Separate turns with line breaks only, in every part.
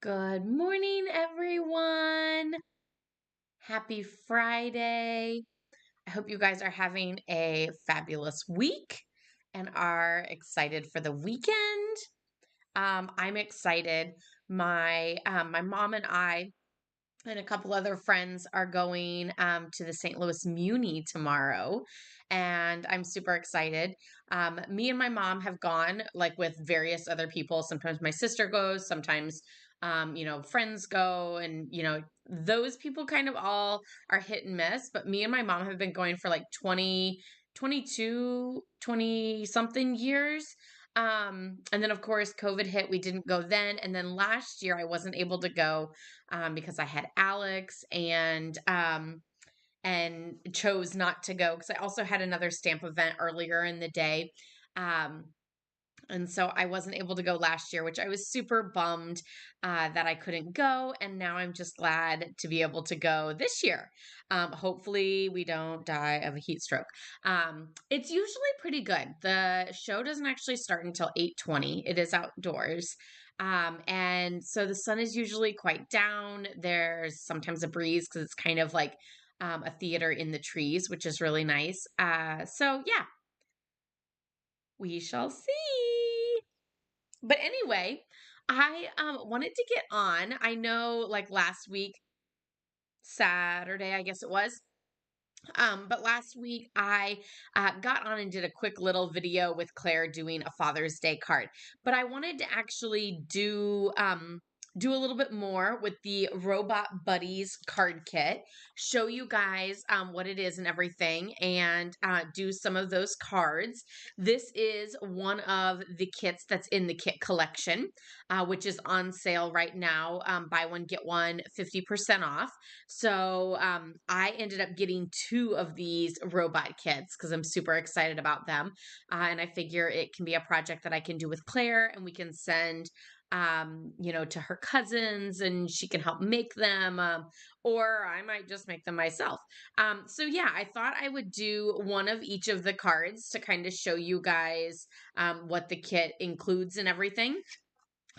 Good morning, everyone. Happy Friday. I hope you guys are having a fabulous week and are excited for the weekend. I'm excited. My mom and I and a couple other friends are going to the St. Louis Muni tomorrow, and I'm super excited. Me and my mom have gone like with various other people. Sometimes my sister goes, sometimes friends go, and those people kind of all are hit and miss. But me and my mom have been going for like 20, 22, 20 something years. And then of course COVID hit, we didn't go then. And then last year I wasn't able to go because I had Alex and chose not to go because I also had another stamp event earlier in the day. Um, and so I wasn't able to go last year, which I was super bummed that I couldn't go. And now I'm just glad to be able to go this year. Hopefully, we don't die of a heat stroke. It's usually pretty good. The show doesn't actually start until 8:20. It is outdoors. And so the sun is usually quite down. There's sometimes a breeze because it's kind of like a theater in the trees, which is really nice. So yeah, we shall see. But anyway, I wanted to get on. I know like last week, Saturday, I guess it was. But last week I got on and did a quick little video with Claire doing a Father's Day card. But I wanted to actually do a little bit more with the Robot Buddies card kit, show you guys what it is and everything, and do some of those cards. This is one of the kits that's in the kit collection, which is on sale right now. Buy one, get one 50% off. So I ended up getting two of these robot kits because I'm super excited about them. And I figure it can be a project that I can do with Claire and we can send to her cousins and she can help make them, or I might just make them myself. So yeah, I thought I would do one of each of the cards to kind of show you guys what the kit includes and everything.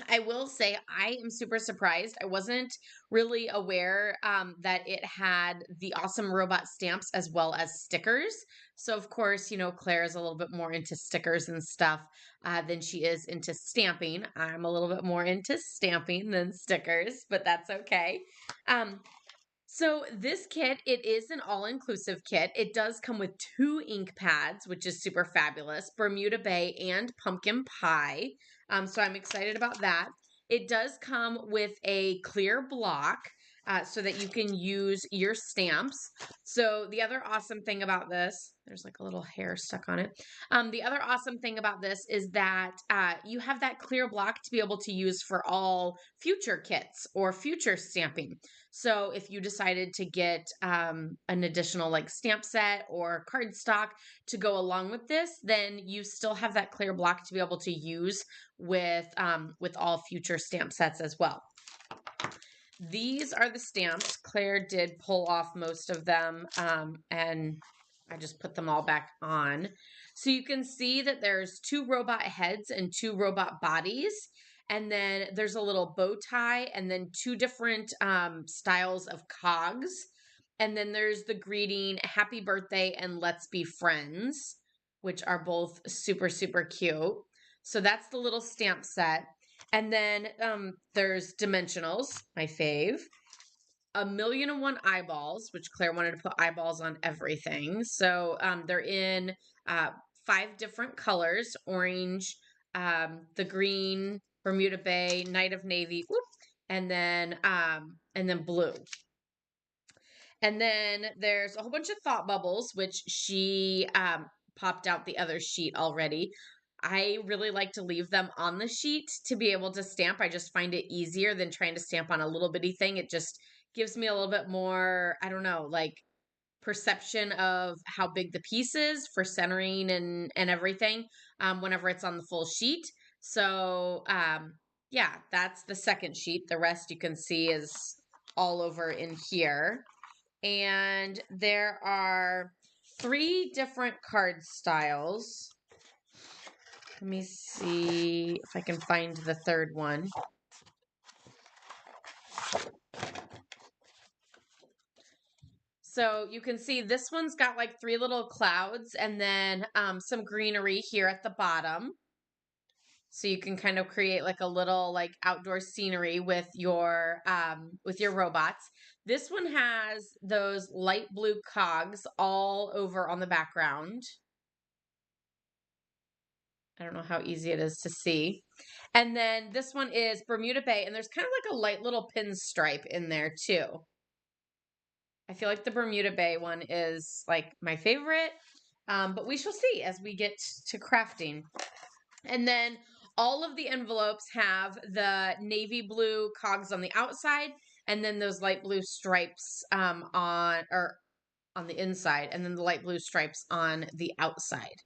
I will say I am super surprised. I wasn't really aware that it had the awesome robot stamps as well as stickers. So, of course, Claire is a little bit more into stickers and stuff than she is into stamping. I'm a little bit more into stamping than stickers, but that's okay. Um, so this kit, it is an all-inclusive kit. It does come with two ink pads, which is super fabulous, Bermuda Bay and Pumpkin Pie. So I'm excited about that. It does come with a clear block so that you can use your stamps. So the other awesome thing about this, there's like a little hair stuck on it. The other awesome thing about this is that you have that clear block to be able to use for all future kits or future stamping. So if you decided to get an additional like stamp set or cardstock to go along with this, then you still have that clear block to be able to use with all future stamp sets as well. These are the stamps. Claire did pull off most of them, and I just put them all back on. So you can see that there's two robot heads and two robot bodies. And then there's a little bow tie and then two different styles of cogs. And then there's the greeting, happy birthday, and let's be friends, which are both super, super cute. So that's the little stamp set. And then there's dimensionals, my fave. 1,000,001 eyeballs, which Claire wanted to put eyeballs on everything. So they're in 5 different colors: orange, the green, Bermuda Bay, Night of Navy, whoop, and then blue. And then there's a whole bunch of thought bubbles, which she popped out the other sheet already. I really like to leave them on the sheet to be able to stamp. I just find it easier than trying to stamp on a little bitty thing. It just gives me a little bit more, I don't know, like perception of how big the piece is for centering and everything whenever it's on the full sheet. So yeah, that's the second sheet. The rest you can see is all over in here. And there are 3 different card styles. Let me see if I can find the third one. So you can see this one's got like 3 little clouds and then some greenery here at the bottom. So you can kind of create like a little like outdoor scenery with your robots. This one has those light blue cogs all over on the background. I don't know how easy it is to see. And then this one is Bermuda Bay, and there's kind of like a light little pinstripe in there too. I feel like the Bermuda Bay one is like my favorite, but we shall see as we get to crafting. And then all of the envelopes have the navy blue cogs on the outside, and then those light blue stripes on the inside, and then the light blue stripes on the outside.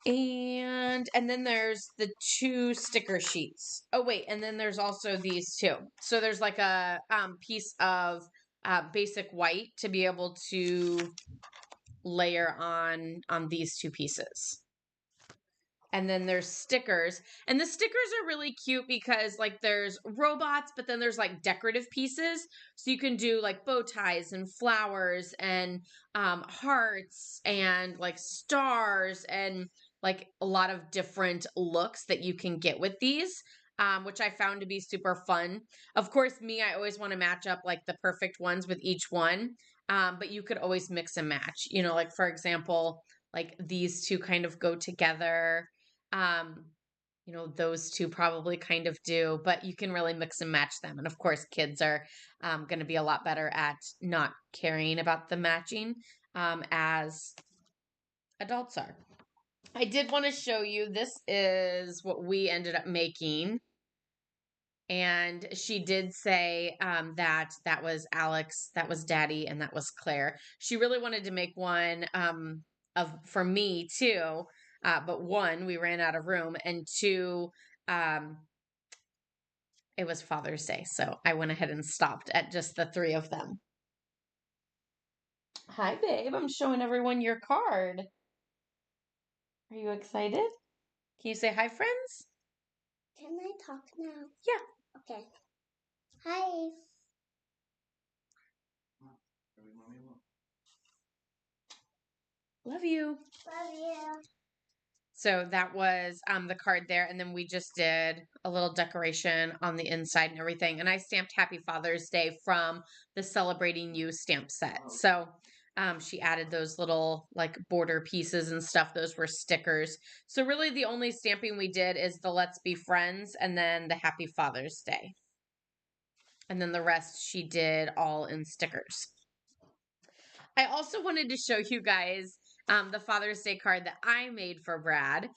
And then there's the 2 sticker sheets. Oh wait, and then there's also these 2. So there's like a piece of basic white to be able to layer on these 2 pieces. And then there's stickers, and the stickers are really cute because like there's robots, but then there's like decorative pieces, so you can do like bow ties and flowers and hearts and like stars and like a lot of different looks that you can get with these, which I found to be super fun. Of course, I always want to match up like the perfect ones with each one, but you could always mix and match, like for example, like these 2 kind of go together. um, those 2 probably kind of do, but you can really mix and match them. And of course, kids are going to be a lot better at not caring about the matching as adults are. I did want to show you, this is what we ended up making. And she did say that was Alex, that was Daddy, and that was Claire. She really wanted to make one for me too, but 1, we ran out of room, and 2, it was Father's Day, so I went ahead and stopped at just the 3 of them. Hi, babe. I'm showing everyone your card. Are you excited? Can you say hi, friends?
Can I talk now?
Yeah.
Okay. Hi.
Love you.
Love you.
So that was the card there. And then we just did a little decoration on the inside and everything. And I stamped Happy Father's Day from the Celebrating You stamp set. So she added those little like border pieces and stuff. Those were stickers. So really the only stamping we did is the Let's Be Friends and then the Happy Father's Day. And then the rest she did all in stickers. I also wanted to show you guys the Father's Day card that I made for Brad.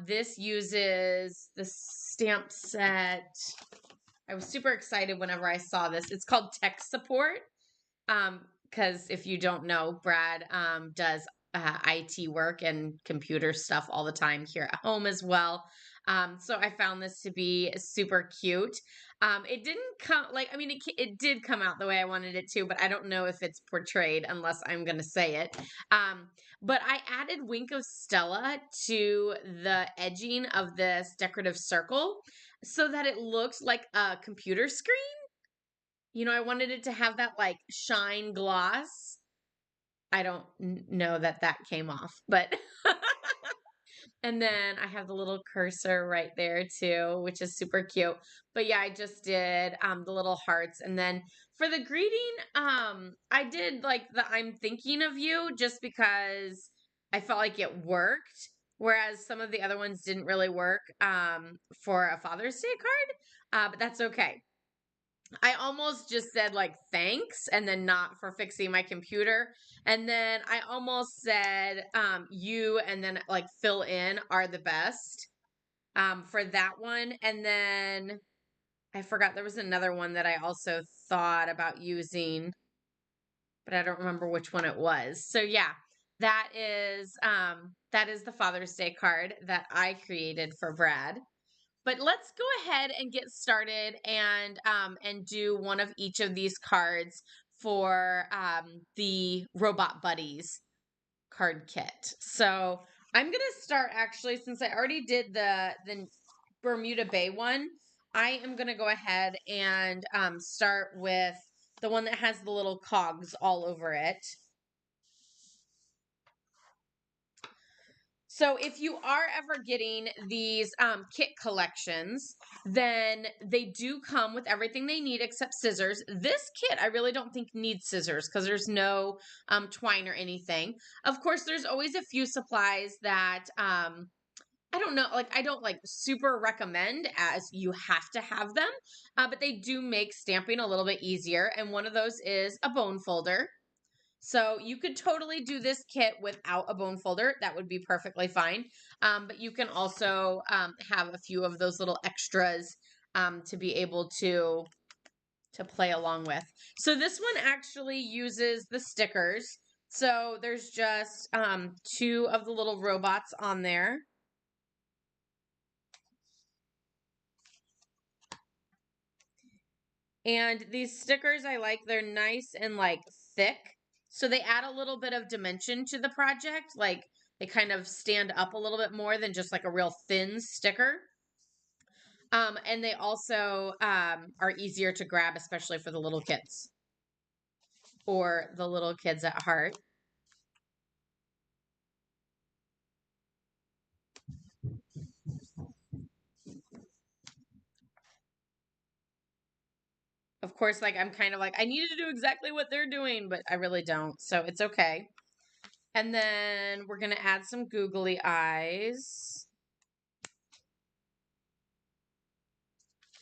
This uses the stamp set. I was super excited whenever I saw this. It's called Tech Support. Because if you don't know, Brad does IT work and computer stuff all the time here at home as well. So I found this to be super cute. It didn't come it did come out the way I wanted it to, but I don't know if it's portrayed unless I'm going to say it. But I added Wink of Stella to the edging of this decorative circle so that it looks like a computer screen. I wanted it to have that like shine gloss. I don't know that came off, but and then I have the little cursor right there too, which is super cute. But yeah, I just did the little hearts, and then for the greeting, I did like the I'm thinking of you just because I felt like it worked, whereas some of the other ones didn't really work for a Father's Day card. But that's okay. I almost just said like thanks and then not for fixing my computer. And then I almost said you and then like fill in are the best for that one. And then I forgot there was another one that I also thought about using, but I don't remember which one it was. So yeah, that is the Father's Day card that I created for Brad. But let's go ahead and get started and do one of each of these cards for the Robot Buddies card kit. So I'm gonna start actually, since I already did the Bermuda Bay one. I am gonna go ahead and start with the one that has the little cogs all over it. So if you are ever getting these kit collections, then they do come with everything they need except scissors. This kit, I really don't think needs scissors because there's no twine or anything. Of course, there's always a few supplies that I don't know, like I don't like super recommend as you have to have them, but they do make stamping a little bit easier. And one of those is a bone folder. So you could totally do this kit without a bone folder. That would be perfectly fine. But you can also have a few of those little extras to be able to play along with. So this one actually uses the stickers. So there's just two of the little robots on there. And these stickers I like, they're nice and like thick. So they add a little bit of dimension to the project. Like they kind of stand up a little bit more than just like a real thin sticker. And they also are easier to grab, especially for the little kids or the little kids at heart. Of course, like I'm kind of like, I needed to do exactly what they're doing, but I really don't. So it's okay. And then we're going to add some googly eyes.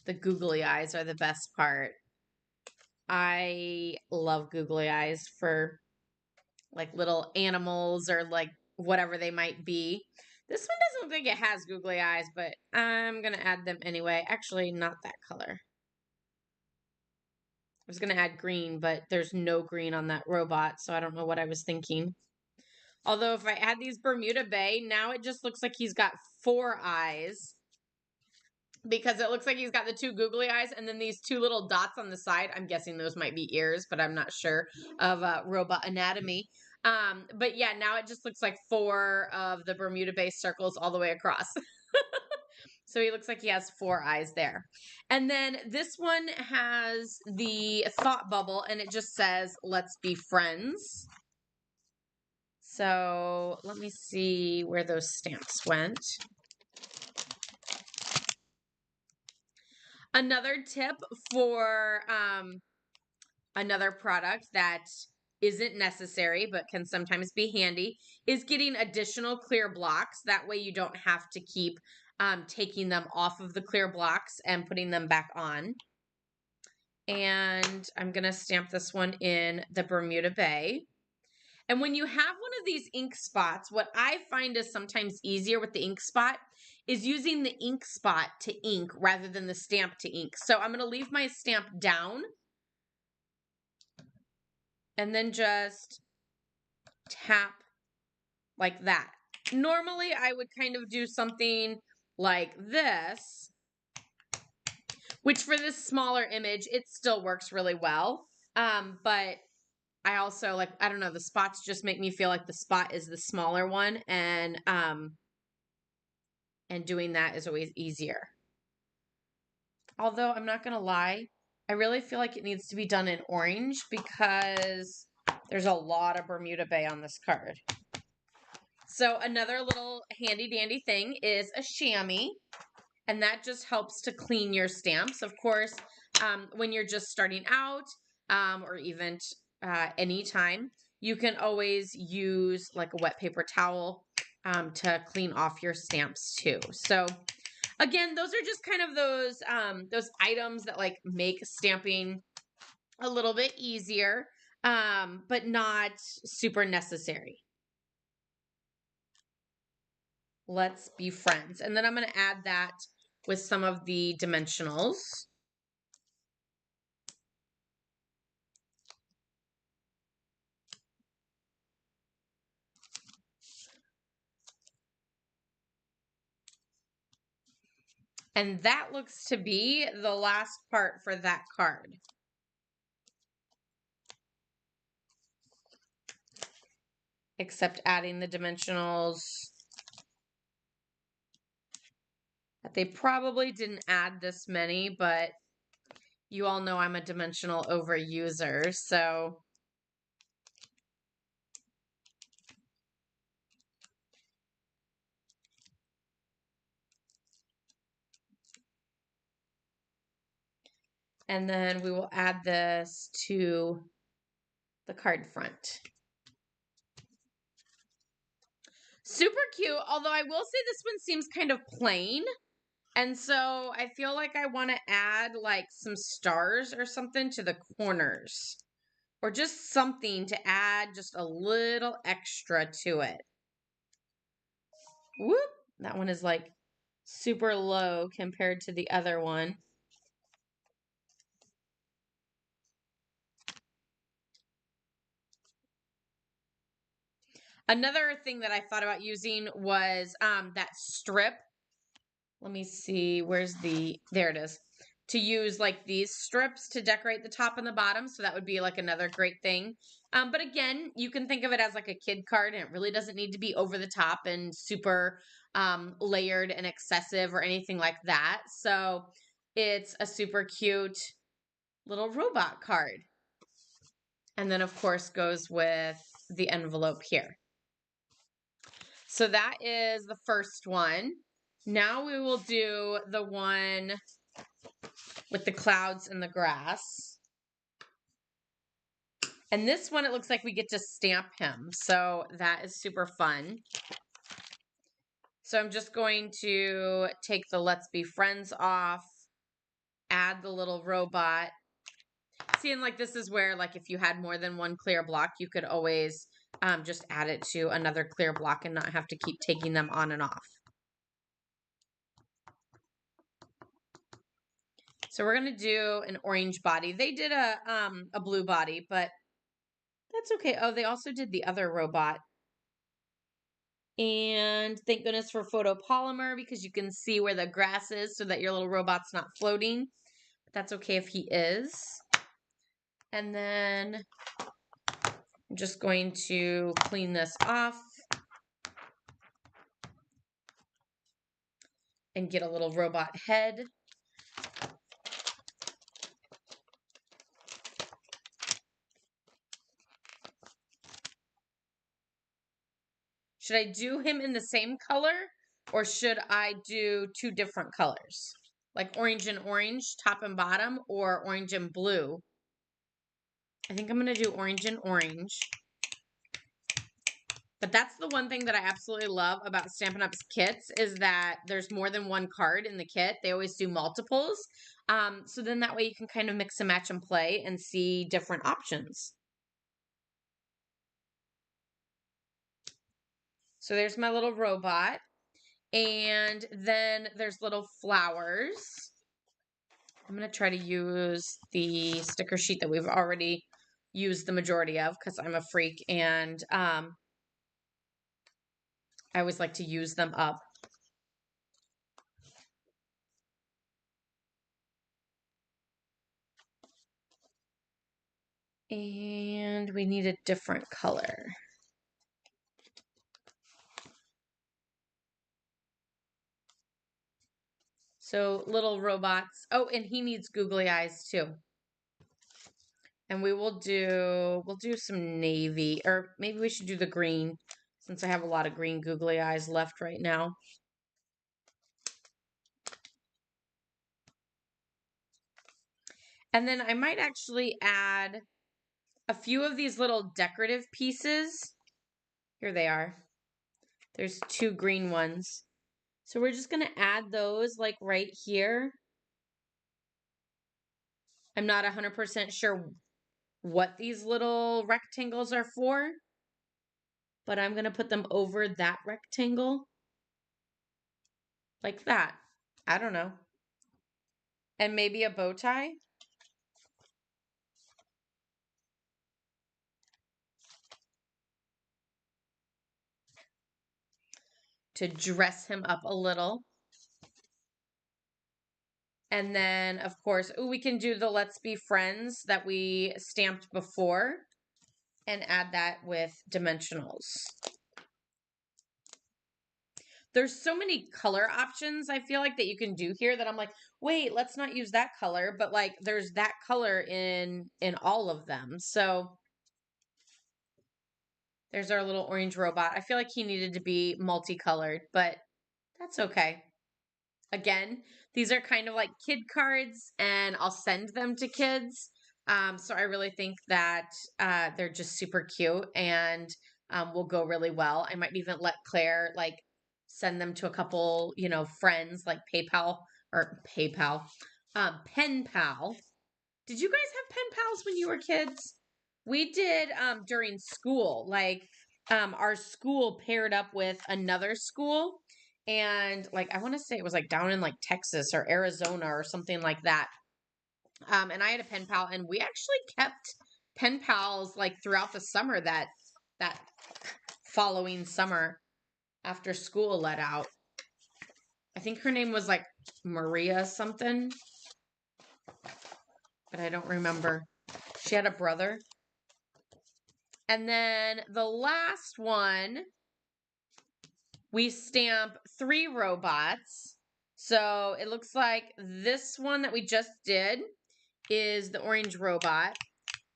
The googly eyes are the best part. I love googly eyes for like little animals or like whatever they might be. This one doesn't look like it has googly eyes, but I'm going to add them anyway. Actually, not that color. I was going to add green, but there's no green on that robot, so I don't know what I was thinking. Although if I add these Bermuda Bay, now it just looks like he's got 4 eyes. Because it looks like he's got the 2 googly eyes and then these 2 little dots on the side. I'm guessing those might be ears, but I'm not sure of robot anatomy. But yeah, now it just looks like 4 of the Bermuda Bay circles all the way across. So he looks like he has 4 eyes there. And then this one has the thought bubble and it just says, "Let's be friends." So let me see where those stamps went. Another tip for another product that isn't necessary but can sometimes be handy is getting additional clear blocks. That way you don't have to keep taking them off of the clear blocks and putting them back on. And I'm going to stamp this one in the Bermuda Bay. And when you have one of these ink spots, what I find is sometimes easier with the ink spot is using the ink spot to ink rather than the stamp to ink. So I'm going to leave my stamp down and then just tap like that. Normally, I would kind of do something like this, which for this smaller image, it still works really well. But I also like, I don't know, the spots just make me feel like the spot is the smaller one, and doing that is always easier. Although I'm not gonna lie, I really feel like it needs to be done in orange because there's a lot of Bermuda Bay on this card. So another little handy dandy thing is a chamois, and that just helps to clean your stamps. Of course, when you're just starting out, or even anytime, you can always use like a wet paper towel to clean off your stamps too. So again, those are just kind of those items that like make stamping a little bit easier, but not super necessary. Let's be friends. And then I'm going to add that with some of the dimensionals. And that looks to be the last part for that card. Except adding the dimensionals. They probably didn't add this many, but You all know I'm a dimensional overuser, so and then we will add this to the card front. Super cute, although I will say this one seems kind of plain. And so I feel like I want to add like some stars or something to the corners. Or just something to add just a little extra to it. Whoop! That one is like super low compared to the other one. Another thing that I thought about using was that strip. Let me see, there it is. To use like these strips to decorate the top and the bottom. So that would be like another great thing. But again, you can think of it as like a kid card, and it really doesn't need to be over the top and super layered and excessive or anything like that. So it's a super cute little robot card. And then of course goes with the envelope here. So that is the first one. Now we will do the one with the clouds and the grass. And this one, it looks like we get to stamp him. So that is super fun. So I'm just going to take the Let's Be Friends off, add the little robot. See, and like this is where like if you had more than one clear block, you could always just add it to another clear block and not have to keep taking them on and off. So we're going to do an orange body. They did a blue body, but that's okay. Oh, they also did the other robot. And thank goodness for photopolymer because you can see where the grass is so that your little robot's not floating. But that's okay if he is. And then I'm just going to clean this off and get a little robot head. Should I do him in the same color or should I do two different colors? Like orange and orange, top and bottom, or orange and blue? I think I'm going to do orange and orange. But that's the one thing that I absolutely love about Stampin' Up's kits is that there's more than one card in the kit. They always do multiples. So then that way you can kind of mix and match and play and see different options. So there's my little robot. And then there's little flowers. I'm going to try to use the sticker sheet that we've already used the majority of because I'm a freak and I always like to use them up. And we need a different color. So little robots. Oh, and he needs googly eyes too. And we'll do some navy, or maybe we should do the green since I have a lot of green googly eyes left right now. And then I might actually add a few of these little decorative pieces. Here they are. There's two green ones. So we're just going to add those like right here. I'm not 100% sure what these little rectangles are for, but I'm going to put them over that rectangle like that. I don't know. And maybe a bow tie. To dress him up a little. And then, of course, we can do the Let's Be Friends that we stamped before and add that with dimensionals. there's so many color options I feel like that you can do here that I'm like, wait, let's not use that color, but like there's that color in all of them. So there's our little orange robot. I feel like he needed to be multicolored, but that's okay. Again, these are kind of like kid cards, and I'll send them to kids. So I really think that they're just super cute and will go really well. I might even let Claire like send them to a couple, friends like Pen Pal. Did you guys have pen pals when you were kids? We did during school. Like our school paired up with another school, and like I want to say it was like down in like Texas or Arizona or something like that. And I had a pen pal, and we actually kept pen pals like throughout the summer, that following summer after school let out. I think her name was like Maria something, but I don't remember. She had a brother. And then the last one, we stamp 3 robots. So it looks like this one that we just did is the orange robot.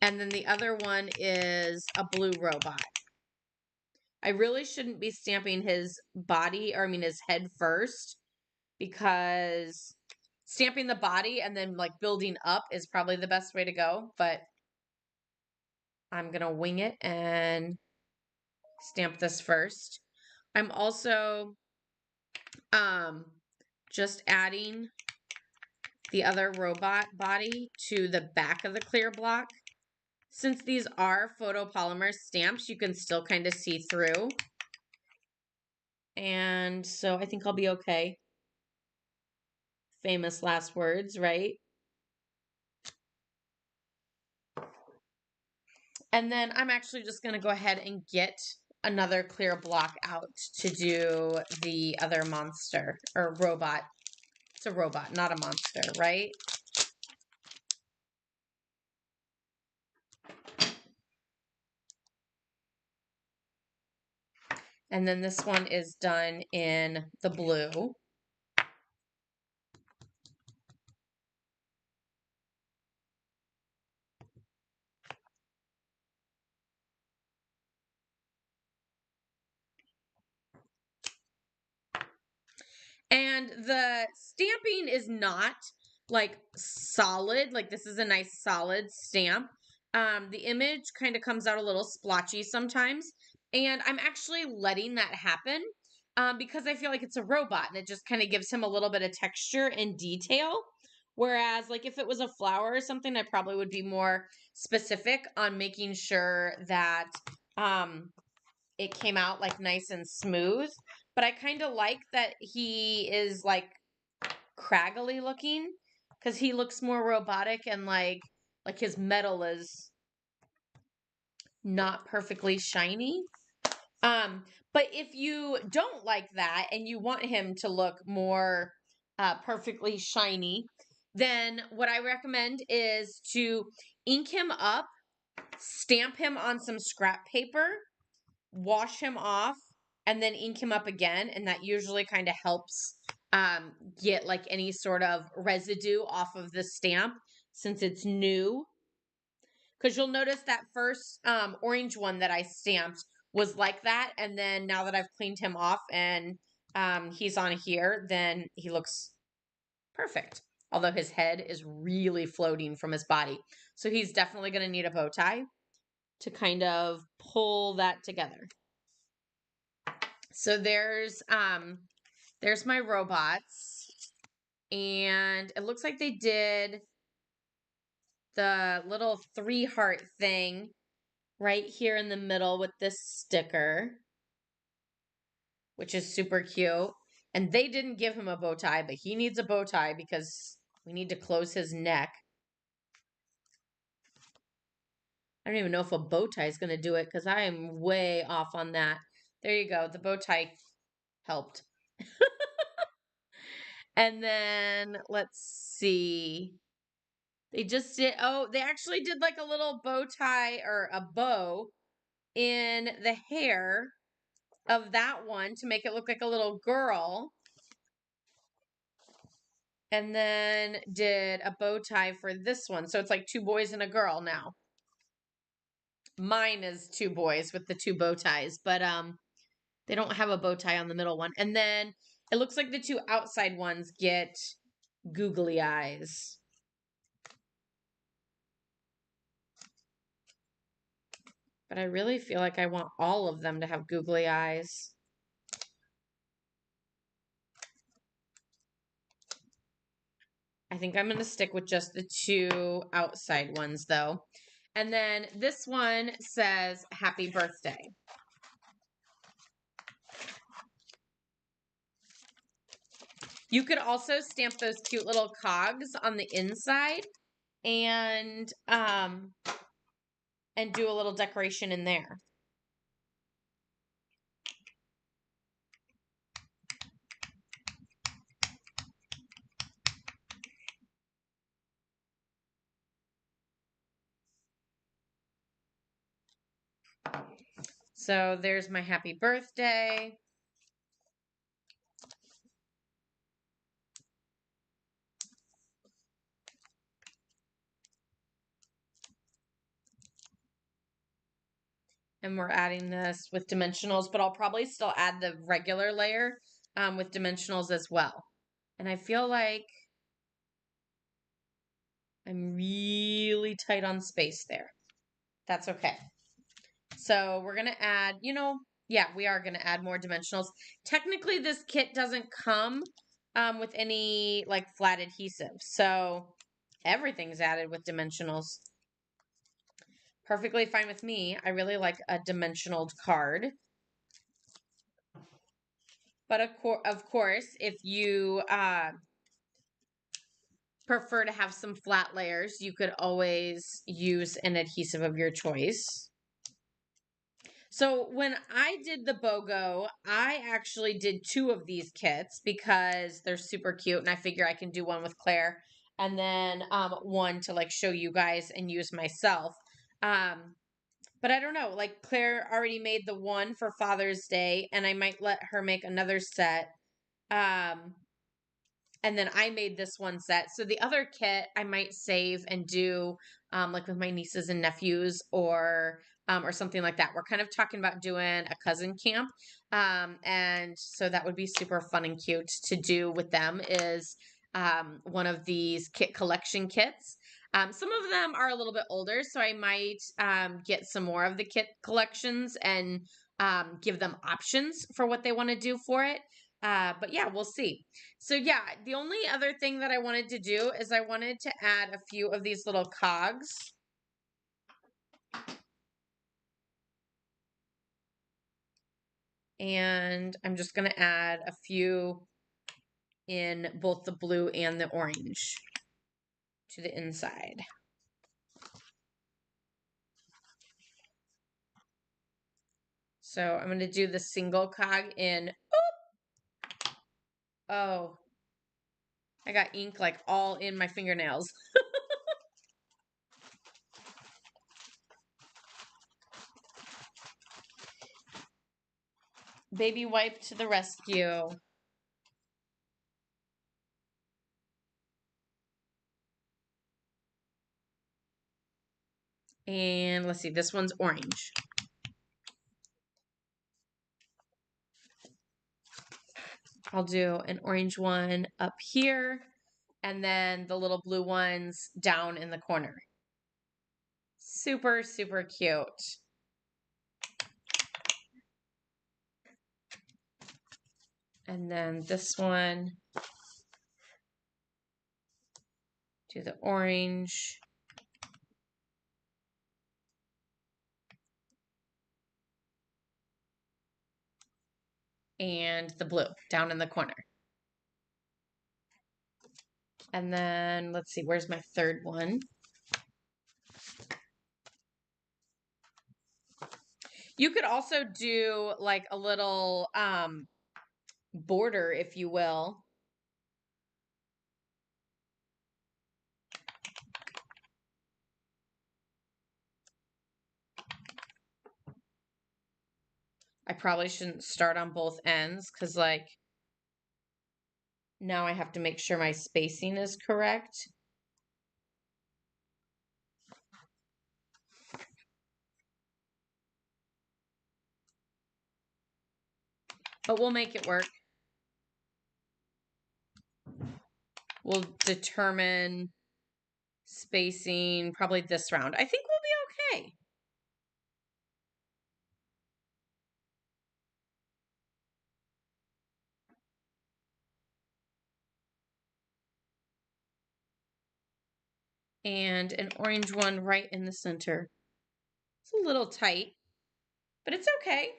And then the other one is a blue robot. I really shouldn't be stamping his his head first, because stamping the body and then like building up is probably the best way to go. But I'm going to wing it and stamp this first. I'm also just adding the other robot body to the back of the clear block. Since these are photopolymer stamps, you can still kind of see through. And so I think I'll be okay. Famous last words, right? And then I'm actually just going to go ahead and get another clear block out to do the other monster or robot. It's a robot, not a monster, right? And then this one is done in the blue. And the stamping is not like solid. Like this is a nice solid stamp. The image kind of comes out a little splotchy sometimes. And I'm actually letting that happen because I feel like it's a robot and it just kind of gives him a little bit of texture and detail. Whereas, like, if it was a flower or something, I probably would be more specific on making sure that it came out like nice and smooth. But I kind of like that he is like craggly looking, because he looks more robotic and like his metal is not perfectly shiny. Um, but if you don't like that and you want him to look more perfectly shiny, then what I recommend is to ink him up, stamp him on some scrap paper, wash him off, and then ink him up again. And that usually kind of helps get like any sort of residue off of the stamp since it's new. Because you'll notice that first orange one that I stamped was like that. And then now that I've cleaned him off and he's on here, then he looks perfect. Although his head is really floating from his body. So he's definitely going to need a bow tie to kind of pull that together. So there's my robots, and it looks like they did the little 3 heart thing right here in the middle with this sticker, which is super cute. And they didn't give him a bow tie, but he needs a bow tie because we need to close his neck. I don't even know if a bow tie is going to do it because I am way off on that. There you go. The bow tie helped. And then let's see. They actually did like a little bow tie or a bow in the hair of that one to make it look like a little girl. And then did a bow tie for this one. So it's like 2 boys and a girl now. Mine is 2 boys with the 2 bow ties, but they don't have a bow tie on the middle one. And then it looks like the 2 outside ones get googly eyes. But I really feel like I want all of them to have googly eyes. I think I'm going to stick with just the 2 outside ones though. And then this one says happy birthday. You could also stamp those cute little cogs on the inside and do a little decoration in there. So there's my happy birthday. And we're adding this with dimensionals, but I'll probably still add the regular layer with dimensionals as well. And I feel like I'm really tight on space there. That's okay. So we're going to add, yeah, we are going to add more dimensionals. Technically, this kit doesn't come with any like flat adhesive. So everything's added with dimensionals. Perfectly fine with me. I really like a dimensional card. But of course, if you prefer to have some flat layers, you could always use an adhesive of your choice. So when I did the BOGO, I actually did 2 of these kits because they're super cute, and I figure I can do one with Claire and then one to like show you guys and use myself. But I don't know, like Claire already made the one for Father's Day, and I might let her make another set. And then I made this one set. So the other kit I might save and do like with my nieces and nephews or something like that. We're kind of talking about doing a cousin camp. And so that would be super fun and cute to do with them is one of these kit collection kits. Some of them are a little bit older, so I might get some more of the kit collections and give them options for what they want to do for it. But yeah, we'll see. So yeah, the only other thing that I wanted to do is I wanted to add a few of these little cogs. And I'm just going to add a few in both the blue and the orange to the inside. So I'm going to do the single cog in. Oh, I got ink like all in my fingernails. Baby wipe to the rescue. And let's see, this one's orange. I'll do an orange one up here and then the little blue ones down in the corner. Super, super cute. And then this one, do the orange. And the blue down in the corner. And then let's see, where's my third one? You could also do like a little border, if you will. I probably shouldn't start on both ends because, like, now I have to make sure my spacing is correct. But we'll make it work. We'll determine spacing probably this round. I think we'll be okay. And an orange one right in the center. It's a little tight, but it's okay.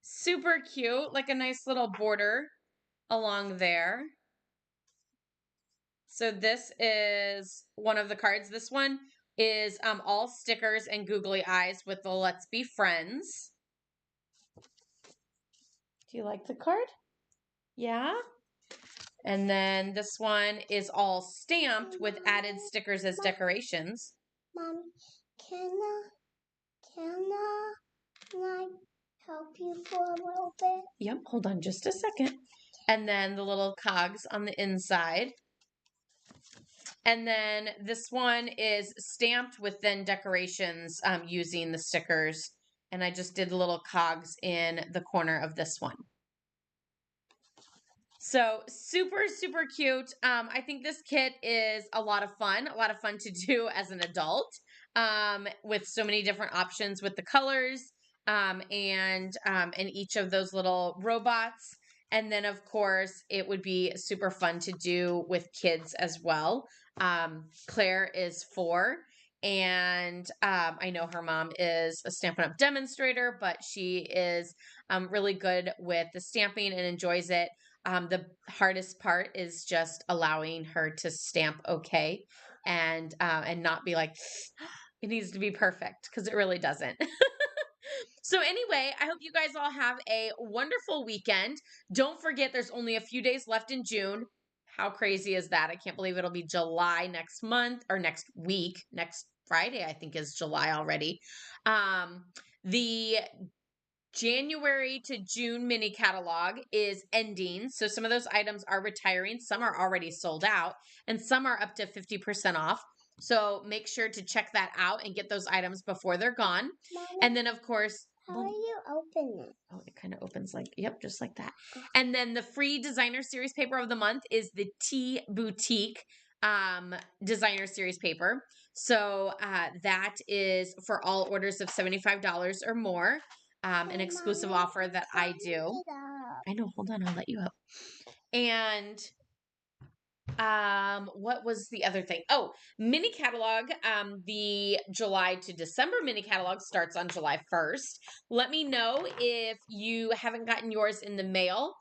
Super cute, like a nice little border along there. So this is one of the cards. This one is all stickers and googly eyes with the Let's Be Friends. Do you like the card? Yeah. And then this one is all stamped with added stickers as decorations.
Mom, can I help you for a little bit?
Yep, hold on just a second. And then the little cogs on the inside. And then this one is stamped with then decorations using the stickers. And I just did the little cogs in the corner of this one. So super, super cute. I think this kit is a lot of fun to do as an adult, with so many different options with the colors, and each of those little robots. And then of course it would be super fun to do with kids as well. Claire is 4, and I know her mom is a Stampin' Up! Demonstrator, but she is really good with the stamping and enjoys it. The hardest part is just allowing her to stamp okay, and not be like, it needs to be perfect, because it really doesn't. So anyway, I hope you guys all have a wonderful weekend. Don't forget, there's only a few days left in June. How crazy is that? I can't believe it'll be July next month, or next week. Next Friday, I think, is July already. The January to June mini catalog is ending. So some of those items are retiring. Some are already sold out, and some are up to 50% off. So make sure to check that out and get those items before they're gone.
Mama,
And then, of course,
how are you open it?
oh, it kind of opens like, yep, just like that. And then the free designer series paper of the month is the Tea Boutique designer series paper. So that is for all orders of $75 or more. An exclusive offer that I do. I know, hold on, I'll let you up. And what was the other thing? Oh, mini catalog. The July to December mini catalog starts on July 1st. Let me know if you haven't gotten yours in the mail,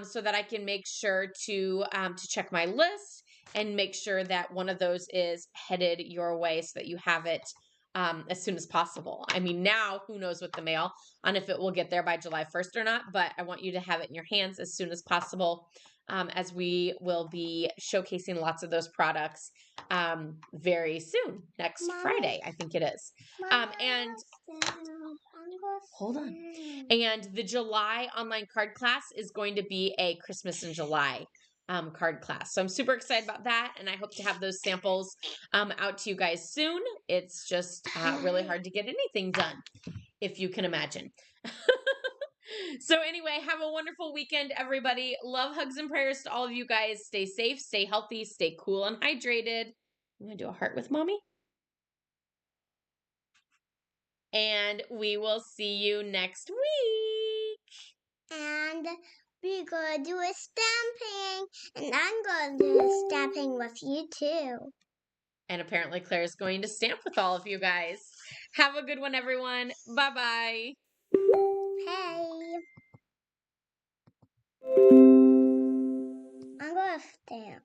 so that I can make sure to check my list and make sure that one of those is headed your way so that you have it as soon as possible. I mean, now who knows with the mail on if it will get there by July 1st or not, but I want you to have it in your hands as soon as possible, as we will be showcasing lots of those products very soon, next Friday, I think it is. And hold on. And the July online card class is going to be a Christmas in July card class. So I'm super excited about that, and I hope to have those samples out to you guys soon. It's just really hard to get anything done, if you can imagine. So anyway, have a wonderful weekend, everybody. Love, hugs, and prayers to all of you guys. Stay safe, stay healthy, stay cool and hydrated. I'm going to do a heart with mommy. And we will see you next week.
And we're going to do a stamping. And I'm going to do a stamping with you too.
And apparently Claire is going to stamp with all of you guys. Have a good one, everyone. Bye-bye.
Hey. I'm going to stamp.